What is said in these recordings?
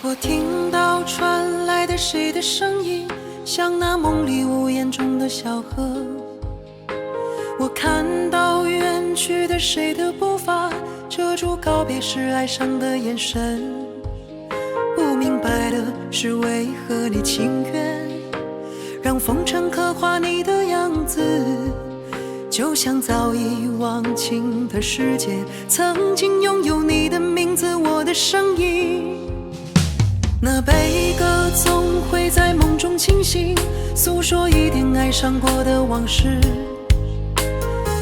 我听到传来的谁的声音，像那梦里屋檐中的小河。我看到远去的谁的步伐，遮住告别时哀伤的眼神。不明白的是，为何你情愿让风尘刻画你的样子，就像早已忘情的世界，曾经拥有你的名字，我的声音。那悲歌总会在梦中清醒，诉说一点爱上过的往事。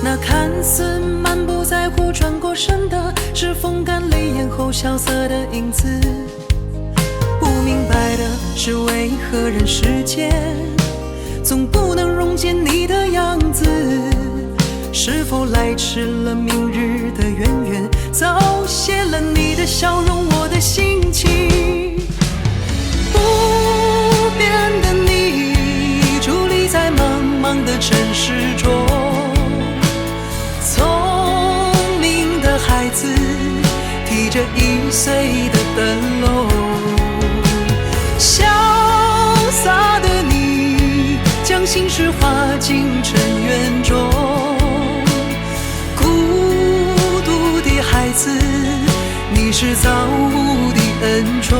那看似满不在乎转过身的，是风干泪眼后萧瑟的影子。不明白的是，为何人世间总不能溶解你的样子？是否来迟了明日的渊源，早谢了你的笑容，我的心情。不变的你，伫立在茫茫的城市中，聪明的孩子提着易碎的灯笼，潇洒的你将心事化进尘缘中，孤独的孩子，你是造物的恩宠。